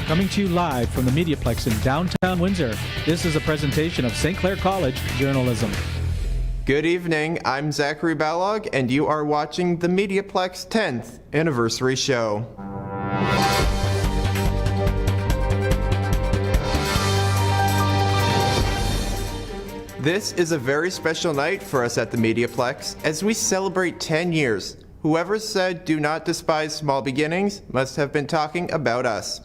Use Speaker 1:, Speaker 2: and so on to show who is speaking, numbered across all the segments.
Speaker 1: Coming to you live from the MediaPlex in downtown Windsor, this is a presentation of St. Clair College Journalism.
Speaker 2: Good evening, I'm Zachary Balogh, and you are watching the MediaPlex 10th anniversary show. This is a very special night for us at the MediaPlex as we celebrate 10 years. Whoever said do not despise small beginnings must have been talking about us.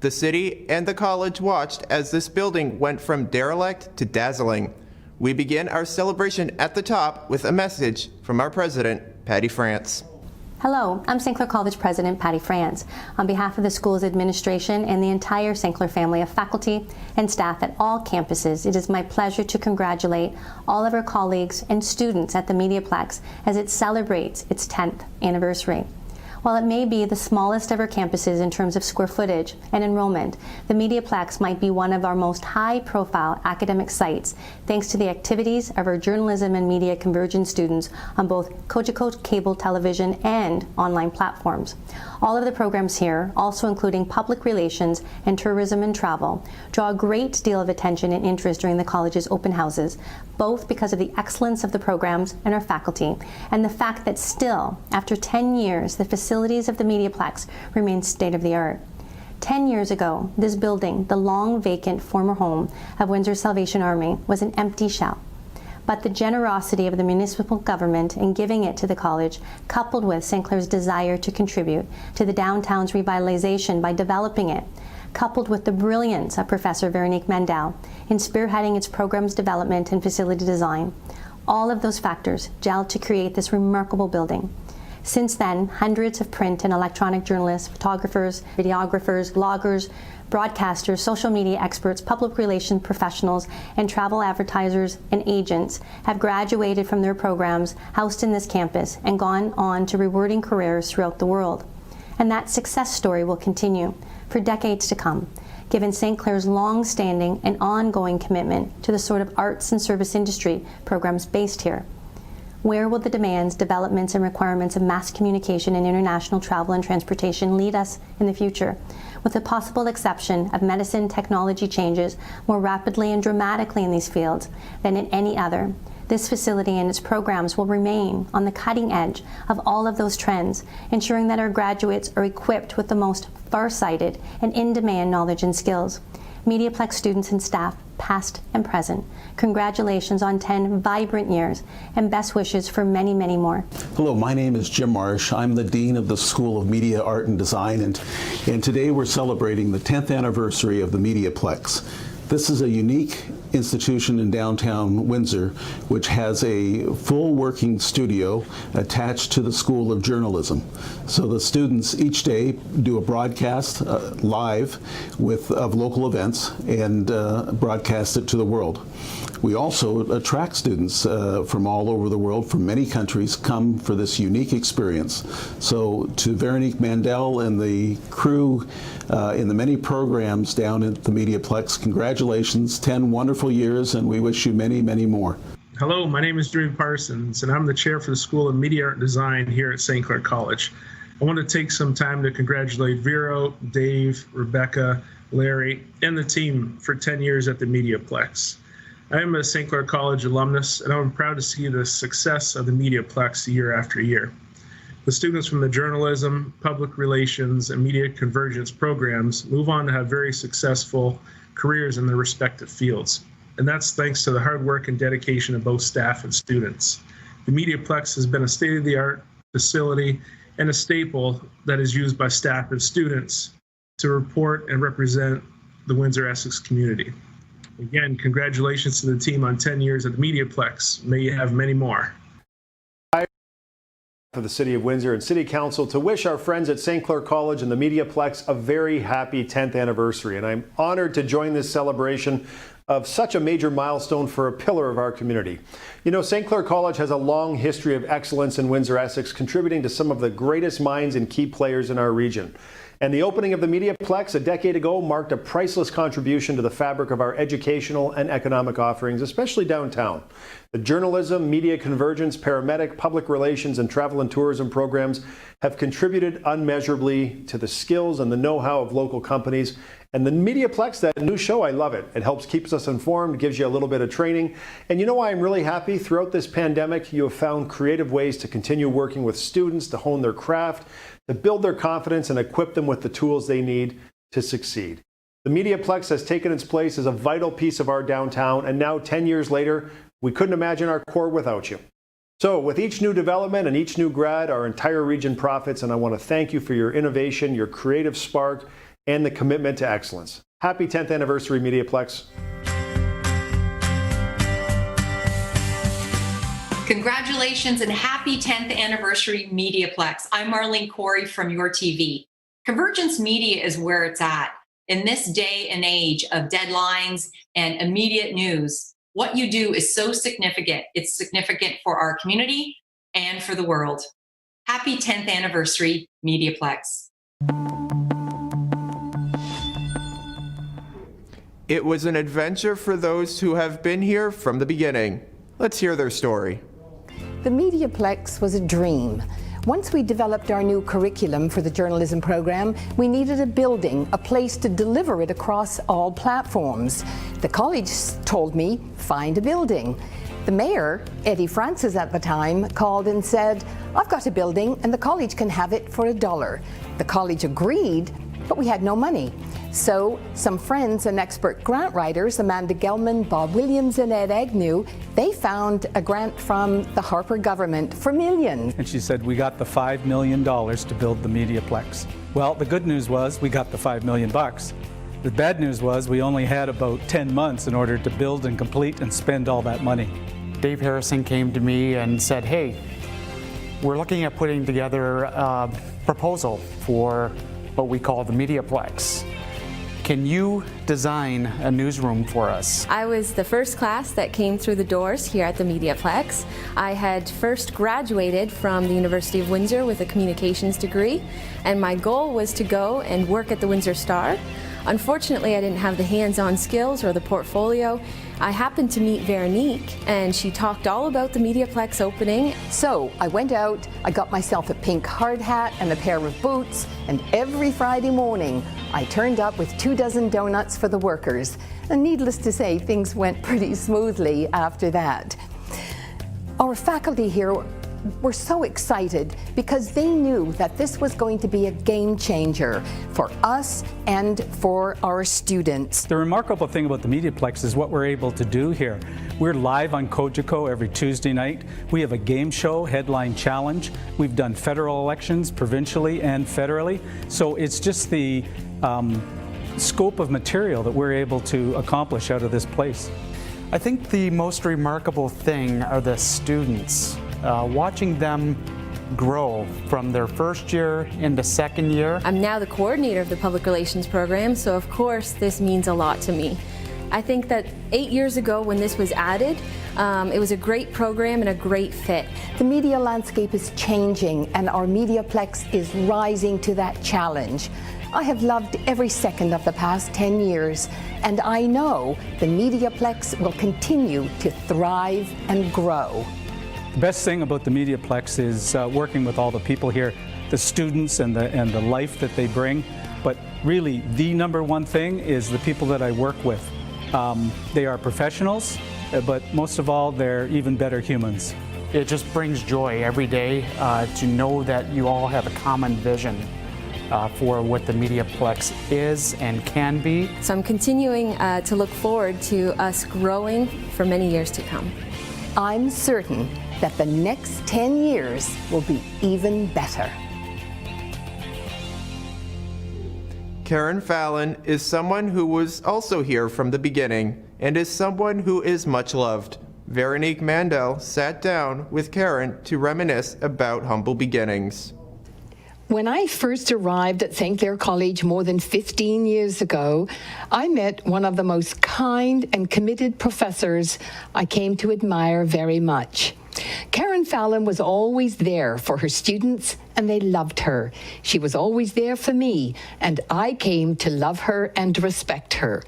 Speaker 2: The city and the college watched as this building went from derelict to dazzling. We begin our celebration at the top with a message from our president, Patty France.
Speaker 3: Hello, I'm St. Clair College President Patty France. On behalf of the school's administration and the entire St. Clair family of faculty and staff at all campuses, it is my pleasure to congratulate all of our colleagues and students at the MediaPlex as it celebrates its 10th anniversary. While it may be the smallest of our campuses in terms of square footage and enrollment, the MediaPlex might be one of our most high-profile academic sites thanks to the activities of our journalism and media convergence students on both coast-to-coast cable television and online platforms. All of the programs here, also including public relations and tourism and travel, draw a great deal of attention and interest during the college's open houses, both because of the excellence of the programs and our faculty, and the fact that still, after 10 years, the facilities of the MediaPlex remain state-of-the-art. 10 years ago, this building, the long vacant former home of Windsor Salvation Army, was an empty shell. But the generosity of the municipal government in giving it to the college, coupled with St. Clair's desire to contribute to the downtown's revitalization by developing it, coupled with the brilliance of Professor Veronique Mandel in spearheading its program's development and facility design, all of those factors gelled to create this remarkable building. Since then, hundreds of print and electronic journalists, photographers, videographers, bloggers, broadcasters, social media experts, public relations professionals, and travel advertisers and agents have graduated from their programs housed in this campus and gone on to rewarding careers throughout the world. And that success story will continue for decades to come, given St. Clair's long-standing and ongoing commitment to the sort of arts and service industry programs based here. Where will the demands, developments, and requirements of mass communication and international travel and transportation lead us in the future? With the possible exception of medicine technology changes more rapidly and dramatically in these fields than in any other, this facility and its programs will remain on the cutting edge of all of those trends, ensuring that our graduates are equipped with the most far-sighted and in-demand knowledge and skills. MediaPlex students and staff, past and present, congratulations on 10 vibrant years and best wishes for many, many more.
Speaker 4: Hello, my name is Jim Marsh. I'm the Dean of the School of Media, Art and Design, and today we're celebrating the 10th anniversary of the MediaPlex. This is a unique institution in downtown Windsor, which has a full working studio attached to the School of Journalism. So the students each day do a broadcast live of local events and broadcast it to the world. We also attract students from all over the world, from many countries, come for this unique experience. So to Veronique Mandel and the crew in the many programs down at the MediaPlex, congratulations, 10 wonderful years, and we wish you many, many more.
Speaker 5: Hello, my name is Jivan Parsons, and I'm the chair for the School of Media, Art and Design here at St. Clair College. I want to take some time to congratulate Vero, Dave, Rebecca, Larry, and the team for 10 years at the MediaPlex. I am a St. Clair College alumnus, and I'm proud to see the success of the MediaPlex year after year. The students from the journalism, public relations, and media convergence programs move on to have very successful careers in their respective fields. And that's thanks to the hard work and dedication of both staff and students. The MediaPlex has been a state-of-the-art facility and a staple that is used by staff and students to report and represent the Windsor-Essex community. Again, congratulations to the team on 10 years at the MediaPlex. May you have many more.
Speaker 6: For the City of Windsor and City Council to wish our friends at St. Clair College and the MediaPlex a very happy 10th anniversary. And I'm honored to join this celebration of such a major milestone for a pillar of our community. You know, St. Clair College has a long history of excellence in Windsor-Essex, contributing to some of the greatest minds and key players in our region. And the opening of the MediaPlex a decade ago marked a priceless contribution to the fabric of our educational and economic offerings, especially downtown. The journalism, media convergence, paramedic, public relations, and travel and tourism programs have contributed unmeasurably to the skills and the know-how of local companies. And the MediaPlex, that new show, I love it. It helps keeps us informed, gives you a little bit of training. And you know why I'm really happy? Throughout this pandemic, you have found creative ways to continue working with students, to hone their craft, to build their confidence and equip them with the tools they need to succeed. The MediaPlex has taken its place as a vital piece of our downtown, and now 10 years later, we couldn't imagine our core without you. So with each new development and each new grad, our entire region profits, and I want to thank you for your innovation, your creative spark, and the commitment to excellence. Happy 10th anniversary, MediaPlex.
Speaker 7: Congratulations and happy 10th anniversary, MediaPlex. I'm Marlene Corey from Your TV. Convergence Media is where it's at. In this day and age of deadlines and immediate news, what you do is so significant. It's significant for our community and for the world. Happy 10th anniversary, MediaPlex.
Speaker 2: It was an adventure for those who have been here from the beginning. Let's hear their story.
Speaker 8: The MediaPlex was a dream. Once we developed our new curriculum for the journalism program, we needed a building, a place to deliver it across all platforms. The college told me, find a building. The mayor, Eddie Francis at the time, called and said, I've got a building and the college can have it for $1. The college agreed, but we had no money. So some friends and expert grant writers, Amanda Gelman, Bob Williams, and Ed Agnew, they found a grant from the Harper government for millions.
Speaker 1: And she said, we got the $5 million to build the MediaPlex. Well, the good news was we got the $5 million. The bad news was we only had about 10 months in order to build and complete and spend all that money.
Speaker 9: Dave Harrison came to me and said, hey, we're looking at putting together a proposal for what we call the MediaPlex. Can you design a newsroom for us?
Speaker 10: I was the first class that came through the doors here at the MediaPlex. I had first graduated from the University of Windsor with a communications degree, and my goal was to go and work at the Windsor Star. Unfortunately, I didn't have the hands-on skills or the portfolio. I happened to meet Veronique, and she talked all about the MediaPlex opening.
Speaker 8: So I went out, I got myself a pink hard hat and a pair of boots, and every Friday morning I turned up with 24 donuts for the workers. And needless to say, things went pretty smoothly after that. Our faculty here were so excited because they knew that this was going to be a game changer for us and for our students.
Speaker 1: The remarkable thing about the MediaPlex is what we're able to do here. We're live on Kojiko every Tuesday night. We have a game show, Headline Challenge. We've done federal elections, provincially and federally. So it's just the scope of material that we're able to accomplish out of this place.
Speaker 9: I think the most remarkable thing are the students. Watching them grow from their first year into second year.
Speaker 10: I'm now the coordinator of the public relations program, so of course this means a lot to me. I think that 8 years ago when this was added, it was a great program and a great fit.
Speaker 8: The media landscape is changing and our MediaPlex is rising to that challenge. I have loved every second of the past 10 years, and I know the MediaPlex will continue to thrive and grow.
Speaker 1: The best thing about the MediaPlex is working with all the people here, the students and the life that they bring. But really, the number one thing is the people that I work with. They are professionals, but most of all, they're even better humans.
Speaker 9: It just brings joy every day to know that you all have a common vision for what the MediaPlex is and can be.
Speaker 10: So I'm continuing to look forward to us growing for many years to come.
Speaker 8: I'm certain that the next 10 years will be even better.
Speaker 2: Karen Fallon is someone who was also here from the beginning and is someone who is much loved. Veronique Mandel sat down with Karen to reminisce about humble beginnings.
Speaker 8: When I first arrived at St. Clair College more than 15 years ago, I met one of the most kind and committed professors I came to admire very much. Karen Fallon was always there for her students, and they loved her. She was always there for me, and I came to love her and respect her.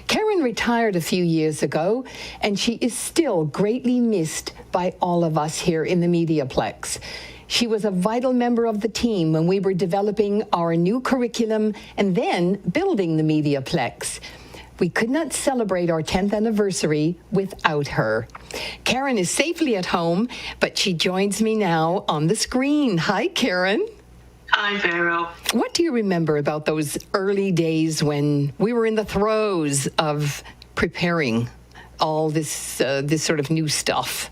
Speaker 8: Karen retired a few years ago, and she is still greatly missed by all of us here in the MediaPlex. She was a vital member of the team when we were developing our new curriculum and then building the MediaPlex. We could not celebrate our 10th anniversary without her. Karen is safely at home, but she joins me now on the screen. Hi, Karen.
Speaker 11: Hi, Vero.
Speaker 8: What do you remember about those early days when we were in the throes of preparing all this sort of new stuff?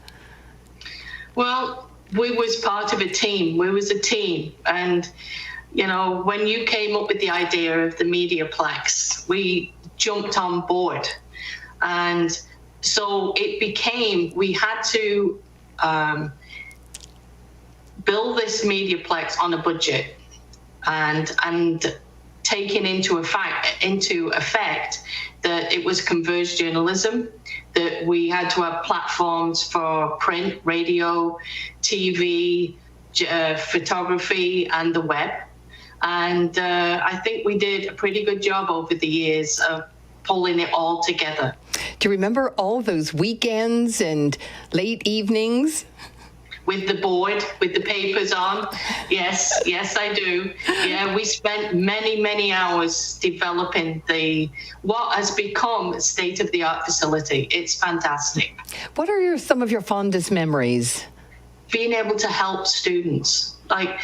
Speaker 11: Well, we was part of a team. We was a team. And, you know, when you came up with the idea of the MediaPlex, we jumped on board. And so it became, we had to build this MediaPlex on a budget and taking into effect that it was converged journalism, that we had to have platforms for print, radio, TV, photography, and the web. And I think we did a pretty good job over the years of pulling it all together.
Speaker 8: Do you remember all those weekends and late evenings?
Speaker 11: With the board, with the papers on. Yes, I do. Yeah, we spent many, many hours developing what has become a state-of-the-art facility. It's fantastic.
Speaker 8: What are some of your fondest memories?
Speaker 11: Being able to help students. Like,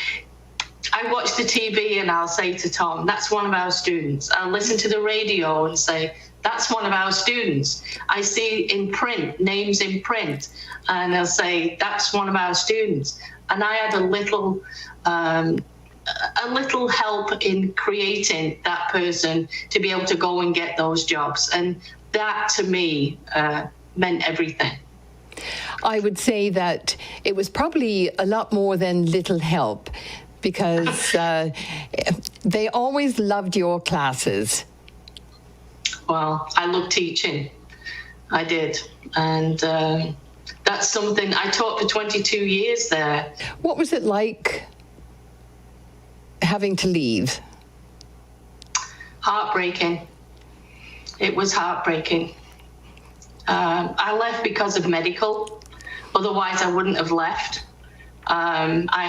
Speaker 11: I watch the TV and I'll say to Tom, that's one of our students. I'll listen to the radio and say, that's one of our students. I see in print, names in print, and they'll say, that's one of our students. And I had a little help in creating that person to be able to go and get those jobs. And that, to me, meant everything.
Speaker 8: I would say that it was probably a lot more than little help, because they always loved your classes.
Speaker 11: Well, I love teaching. I did. And that's something I taught for 22 years there.
Speaker 8: What was it like having to leave?
Speaker 11: Heartbreaking. It was heartbreaking. I left because of medical. Otherwise, I wouldn't have left. I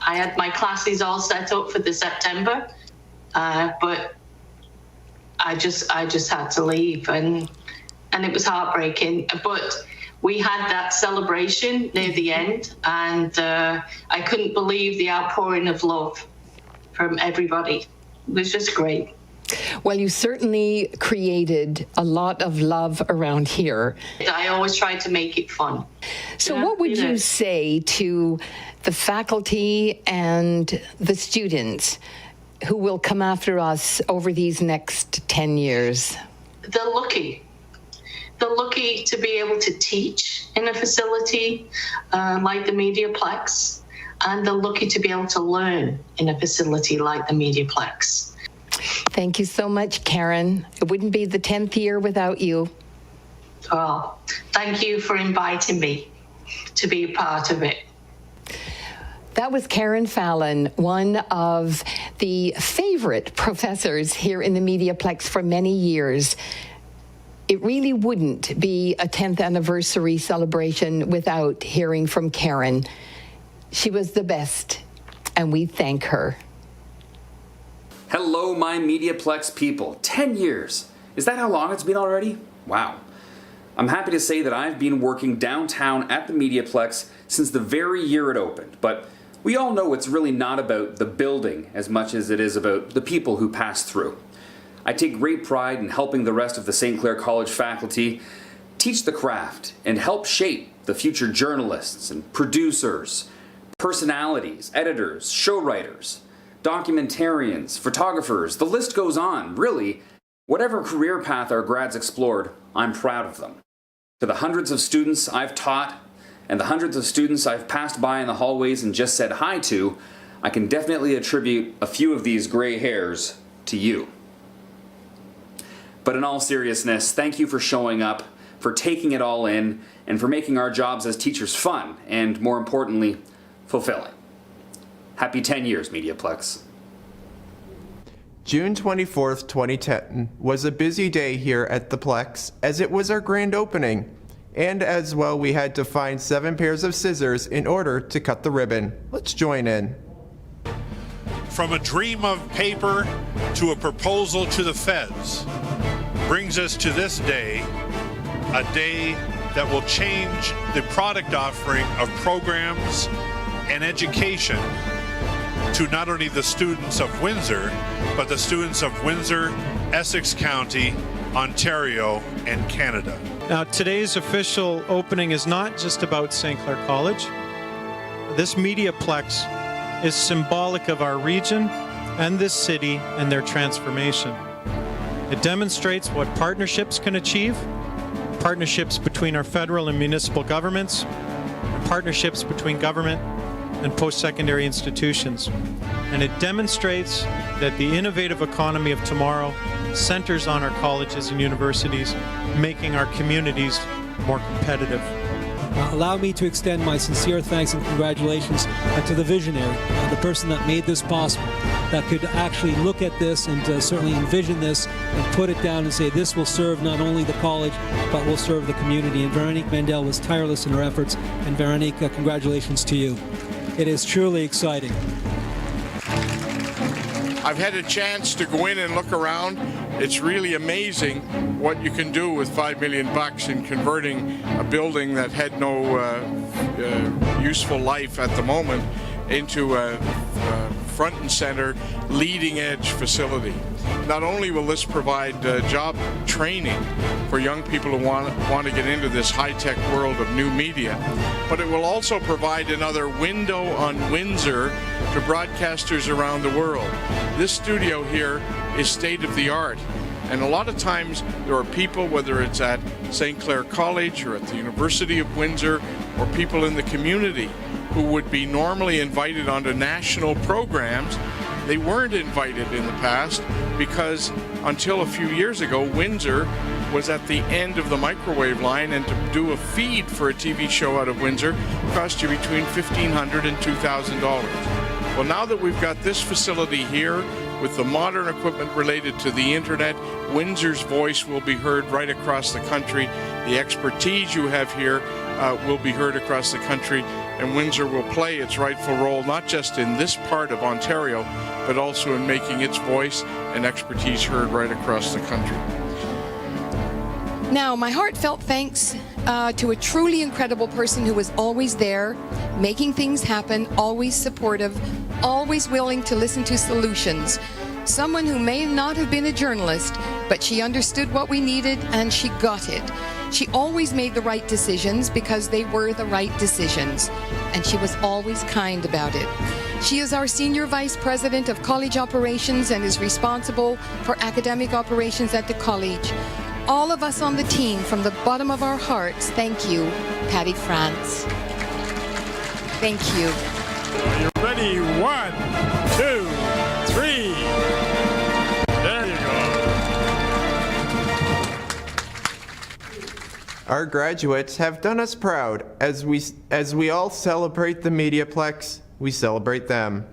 Speaker 11: had my classes all set up for the September, but I just had to leave, and it was heartbreaking. But we had that celebration near the end, and I couldn't believe the outpouring of love from everybody. It was just great.
Speaker 8: Well, you certainly created a lot of love around here.
Speaker 11: I always tried to make it fun.
Speaker 8: So what would you say to the faculty and the students who will come after us over these next 10 years?
Speaker 11: They're lucky. They're lucky to be able to teach in a facility like the MediaPlex, and they're lucky to be able to learn in a facility like the MediaPlex.
Speaker 8: Thank you so much, Karen. It wouldn't be the 10th year without you.
Speaker 11: Well, thank you for inviting me to be a part of it.
Speaker 8: That was Karen Fallon, one of the favorite professors here in the MediaPlex for many years. It really wouldn't be a 10th anniversary celebration without hearing from Karen. She was the best, and we thank her.
Speaker 12: Hello, my MediaPlex people. 10 years. Is that how long it's been already? Wow. I'm happy to say that I've been working downtown at the MediaPlex since the very year it opened, but we all know it's really not about the building as much as it is about the people who pass through. I take great pride in helping the rest of the St. Clair College faculty teach the craft and help shape the future journalists and producers, personalities, editors, show writers, documentarians, photographers, the list goes on. Really, whatever career path our grads explored, I'm proud of them. To the hundreds of students I've taught and the hundreds of students I've passed by in the hallways and just said hi to, I can definitely attribute a few of these gray hairs to you. But in all seriousness, thank you for showing up, for taking it all in, and for making our jobs as teachers fun and, more importantly, fulfilling. Happy 10 years, MediaPlex.
Speaker 2: June 24th, 2010 was a busy day here at the Plex as it was our grand opening. And as well, we had to find 7 pairs of scissors in order to cut the ribbon. Let's join in.
Speaker 13: From a dream of paper to a proposal to the feds brings us to this day, a day that will change the product offering of programs and education to not only the students of Windsor, but the students of Windsor, Essex County, Ontario, and Canada.
Speaker 14: Now, today's official opening is not just about St. Clair College. This MediaPlex is symbolic of our region and this city and their transformation. It demonstrates what partnerships can achieve, partnerships between our federal and municipal governments, and partnerships between government and post-secondary institutions. And it demonstrates that the innovative economy of tomorrow centers on our colleges and universities, making our communities more competitive.
Speaker 15: Allow me to extend my sincere thanks and congratulations to the visionary, the person that made this possible, that could actually look at this and certainly envision this and put it down and say this will serve not only the college but will serve the community. And Veronique Mandel was tireless in her efforts, and Veronique, congratulations to you. It is truly exciting.
Speaker 16: I've had a chance to go in and look around. It's really amazing what you can do with $5 million in converting a building that had no useful life at the moment into a front and center, leading edge facility. Not only will this provide job training for young people who want to get into this high-tech world of new media, but it will also provide another window on Windsor to broadcasters around the world. This studio here is state-of-the-art, and a lot of times there are people, whether it's at St. Clair College or at the University of Windsor, or people in the community who would be normally invited onto national programs. They weren't invited in the past because until a few years ago, Windsor was at the end of the microwave line, and to do a feed for a TV show out of Windsor cost you between $1,500 and $2,000. Well, now that we've got this facility here with the modern equipment related to the internet, Windsor's voice will be heard right across the country. The expertise you have here will be heard across the country, and Windsor will play its rightful role not just in this part of Ontario, but also in making its voice and expertise heard right across the country.
Speaker 8: Now, my heartfelt thanks to a truly incredible person who was always there, making things happen, always supportive, always willing to listen to solutions. Someone who may not have been a journalist, but she understood what we needed and she got it. She always made the right decisions because they were the right decisions, and she was always kind about it. She is our Senior Vice President of College Operations and is responsible for academic operations at the college. All of us on the team, from the bottom of our hearts, thank you, Patty France. Thank you.
Speaker 13: Are you ready? 1, 2, 3. There you go.
Speaker 2: Our graduates have done us proud. As we all celebrate the MediaPlex, we celebrate them.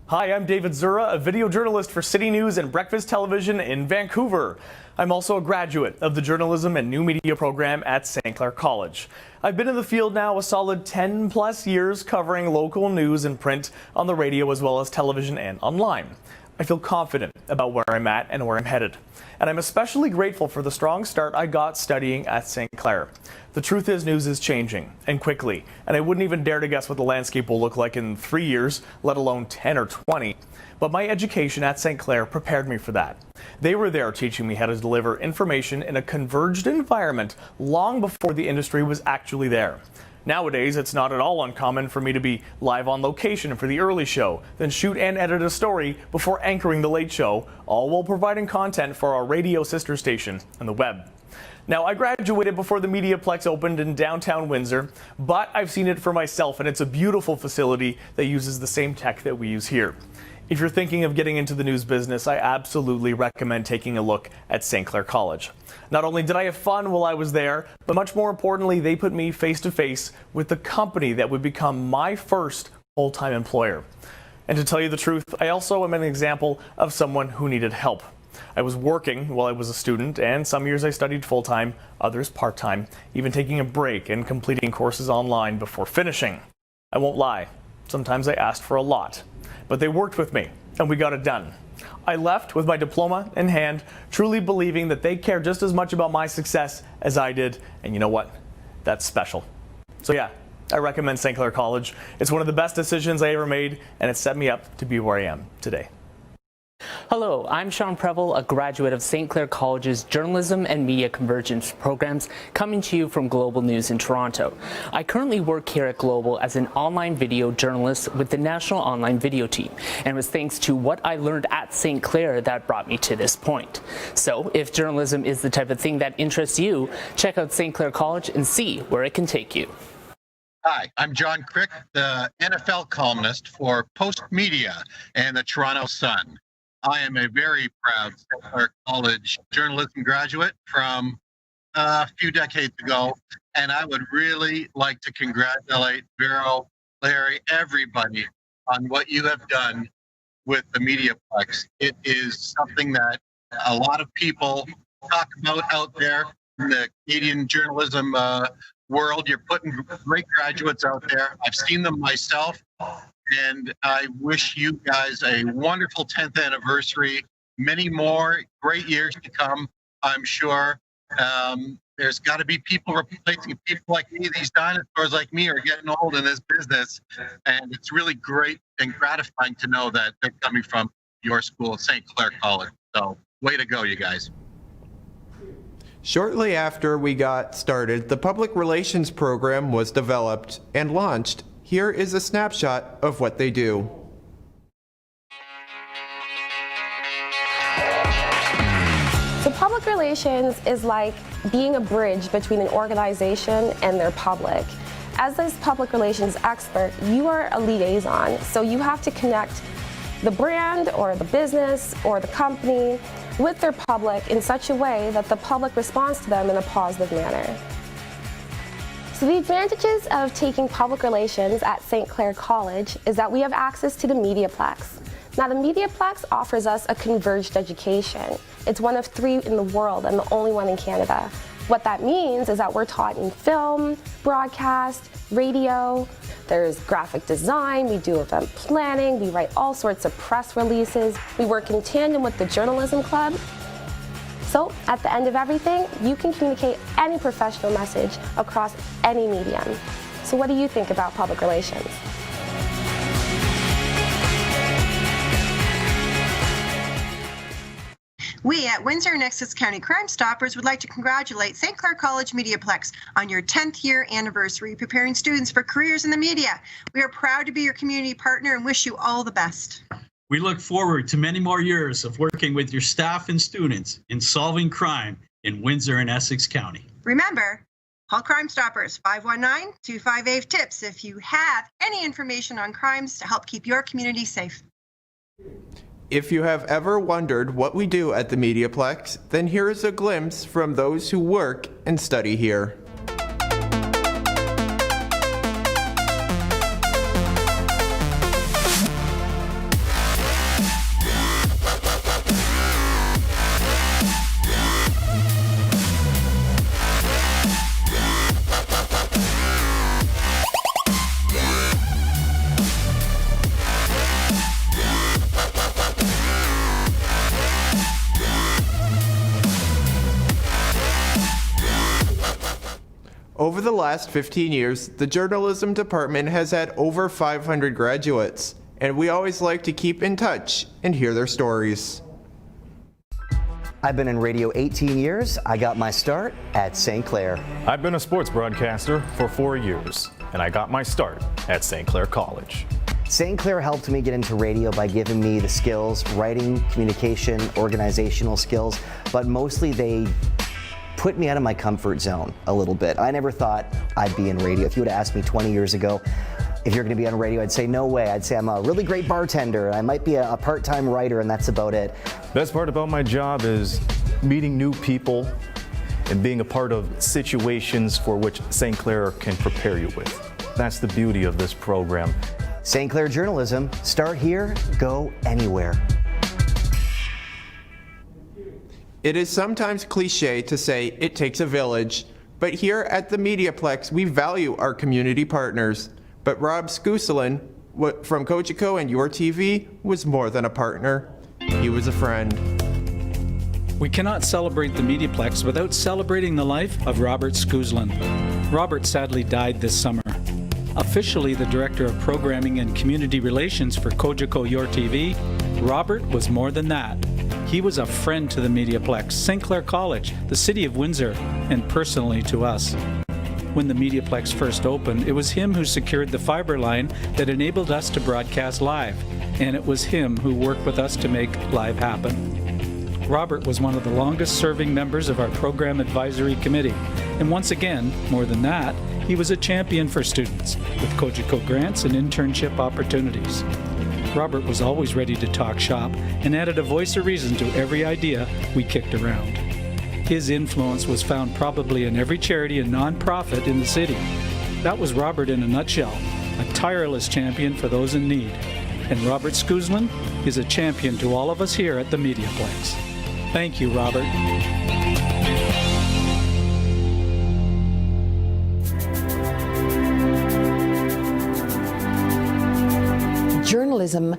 Speaker 17: Hi, I'm David Zura, a video journalist for City News and Breakfast Television in Vancouver. I'm also a graduate of the Journalism and New Media program at St. Clair College. I've been in the field now a solid 10 plus years covering local news and print on the radio as well as television and online. I feel confident about where I'm at and where I'm headed. And I'm especially grateful for the strong start I got studying at St. Clair. The truth is, news is changing, and quickly, and I wouldn't even dare to guess what the landscape will look like in 3 years, let alone 10 or 20. But my education at St. Clair prepared me for that. They were there teaching me how to deliver information in a converged environment long before the industry was actually there. Nowadays, it's not at all uncommon for me to be live on location for the early show, then shoot and edit a story before anchoring the late show, all while providing content for our radio sister station and the web. Now, I graduated before the MediaPlex opened in downtown Windsor, but I've seen it for myself, and it's a beautiful facility that uses the same tech that we use here. If you're thinking of getting into the news business, I absolutely recommend taking a look at St. Clair College. Not only did I have fun while I was there, but much more importantly, they put me face to face with the company that would become my first full-time employer. And to tell you the truth, I also am an example of someone who needed help. I was working while I was a student, and some years I studied full-time, others part-time, even taking a break and completing courses online before finishing. I won't lie, sometimes I asked for a lot, but they worked with me, and we got it done. I left with my diploma in hand, truly believing that they care just as much about my success as I did, and you know what? That's special. So yeah, I recommend St. Clair College. It's one of the best decisions I ever made, and it set me up to be where I am today.
Speaker 18: Hello, I'm Sean Preble, a graduate of St. Clair College's Journalism and Media Convergence programs, coming to you from Global News in Toronto. I currently work here at Global as an online video journalist with the National Online Video Team, and it was thanks to what I learned at St. Clair that brought me to this point. So, if journalism is the type of thing that interests you, check out St. Clair College and see where it can take you.
Speaker 19: Hi, I'm John Crick, the NFL columnist for Post Media and the Toronto Sun. I am a very proud St. Clair College journalism graduate from a few decades ago, and I would really like to congratulate Vero, Larry, everybody on what you have done with the MediaPlex. It is something that a lot of people talk about out there in the Canadian journalism world. You're putting great graduates out there. I've seen them myself. And I wish you guys a wonderful 10th anniversary, many more great years to come, I'm sure. There's got to be people replacing people like me. These dinosaurs like me are getting old in this business. And it's really great and gratifying to know that they're coming from your school, St. Clair College. So way to go, you guys.
Speaker 2: Shortly after we got started, the public relations program was developed and launched. Here is a snapshot of what they do.
Speaker 20: So public relations is like being a bridge between an organization and their public. As this public relations expert, you are a liaison, so you have to connect the brand or the business or the company with their public in such a way that the public responds to them in a positive manner. So the advantages of taking public relations at St. Clair College is that we have access to the MediaPlex. Now the MediaPlex offers us a converged education. It's one of 3 in the world and the only one in Canada. What that means is that we're taught in film, broadcast, radio, there's graphic design, we do event planning, we write all sorts of press releases, we work in tandem with the journalism club. So at the end of everything, you can communicate any professional message across any medium. So what do you think about public relations?
Speaker 21: We at Windsor and Essex County Crime Stoppers would like to congratulate St. Clair College MediaPlex on your 10th year anniversary, preparing students for careers in the media. We are proud to be your community partner and wish you all the best.
Speaker 22: We look forward to many more years of working with your staff and students in solving crime in Windsor and Essex County.
Speaker 21: Remember, call Crime Stoppers 519-258-TIPS if you have any information on crimes to help keep your community safe.
Speaker 2: If you have ever wondered what we do at the MediaPlex, then here is a glimpse from those who work and study here. Over the last 15 years, the journalism department has had over 500 graduates, and we always like to keep in touch and hear their stories.
Speaker 23: I've been in radio 18 years. I got my start at St. Clair.
Speaker 24: I've been a sports broadcaster for 4 years, and I got my start at St. Clair College.
Speaker 23: St. Clair helped me get into radio by giving me the skills, writing, communication, organizational skills, but mostly they put me out of my comfort zone a little bit. I never thought I'd be in radio. If you would have asked me 20 years ago, if you're going to be on radio, I'd say no way. I'd say I'm a really great bartender. I might be a part-time writer, and that's about it.
Speaker 24: Best part about my job is meeting new people and being a part of situations for which St. Clair can prepare you with. That's the beauty of this program.
Speaker 23: St. Clair Journalism, start here, go anywhere.
Speaker 2: It is sometimes cliche to say it takes a village, but here at the MediaPlex, we value our community partners. But Rob Scuselin from Cogeco and Your TV was more than a partner. He was a friend.
Speaker 1: We cannot celebrate the MediaPlex without celebrating the life of Robert Scuselin. Robert sadly died this summer. Officially the Director of Programming and Community Relations for Cogeco Your TV, Robert was more than that. He was a friend to the MediaPlex, St. Clair College, the City of Windsor, and personally to us. When the MediaPlex first opened, it was him who secured the fiber line that enabled us to broadcast live, and it was him who worked with us to make live happen. Robert was one of the longest-serving members of our Program Advisory Committee, and once again, more than that, he was a champion for students with Cogeco grants and internship opportunities. Robert was always ready to talk shop and added a voice of reason to every idea we kicked around. His influence was found probably in every charity and nonprofit in the city. That was Robert in a nutshell, a tireless champion for those in need. And Robert Scuselin is a champion to all of us here at the MediaPlex. Thank you, Robert.
Speaker 8: Journalism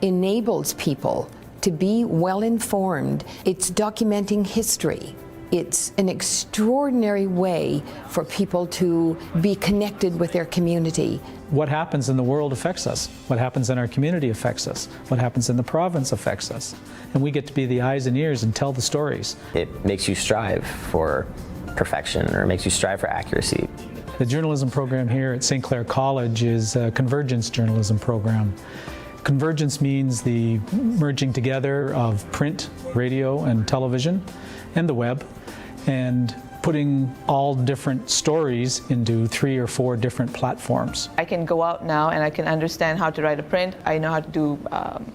Speaker 8: enables people to be well informed. It's documenting history. It's an extraordinary way for people to be connected with their community.
Speaker 1: What happens in the world affects us. What happens in our community affects us. What happens in the province affects us. And we get to be the eyes and ears and tell the stories.
Speaker 3: It makes you strive for perfection, or makes you strive for accuracy.
Speaker 1: The journalism program here at St. Clair College is a convergence journalism program. Convergence means the merging together of print, radio, and television, and the web, and putting all different stories into 3 or 4 different platforms.
Speaker 4: I can go out now and I can understand how to write a print. I know how to do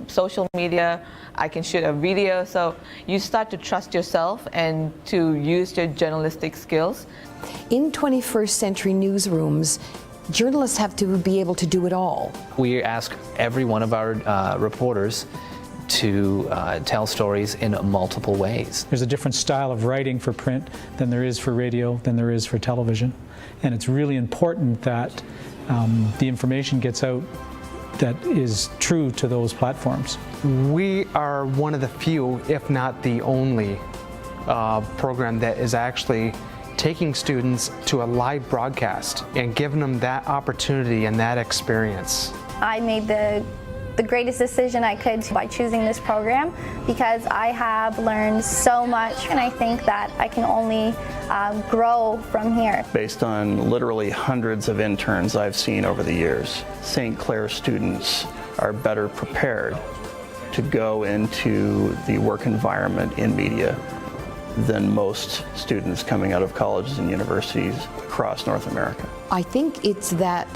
Speaker 4: social media. I can shoot a video. So you start to trust yourself and to use your journalistic skills.
Speaker 8: In 21st century newsrooms, journalists have to be able to do it all.
Speaker 5: We ask every one of our reporters to tell stories in multiple ways.
Speaker 1: There's a different style of writing for print than there is for radio, than there is for television. And it's really important that the information gets out that is true to those platforms.
Speaker 9: We are one of the few, if not the only, program that is actually taking students to a live broadcast and giving them that opportunity and that experience.
Speaker 6: I made the greatest decision I could by choosing this program, because I have learned so much, and I think that I can only grow from here.
Speaker 25: Based on literally hundreds of interns I've seen over the years, St. Clair students are better prepared to go into the work environment in media than most students coming out of colleges and universities across North America.
Speaker 8: I think it's that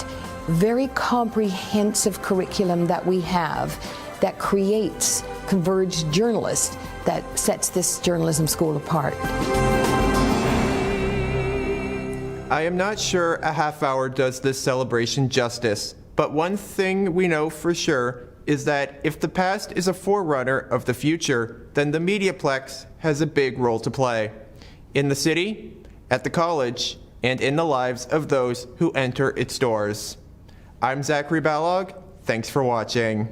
Speaker 8: very comprehensive curriculum that we have that creates converged journalists that sets this journalism school apart.
Speaker 2: I am not sure a half hour does this celebration justice, but one thing we know for sure is that if the past is a forerunner of the future, then the MediaPlex has a big role to play in the city, at the college, and in the lives of those who enter its doors. I'm Zachary Balogh. Thanks for watching.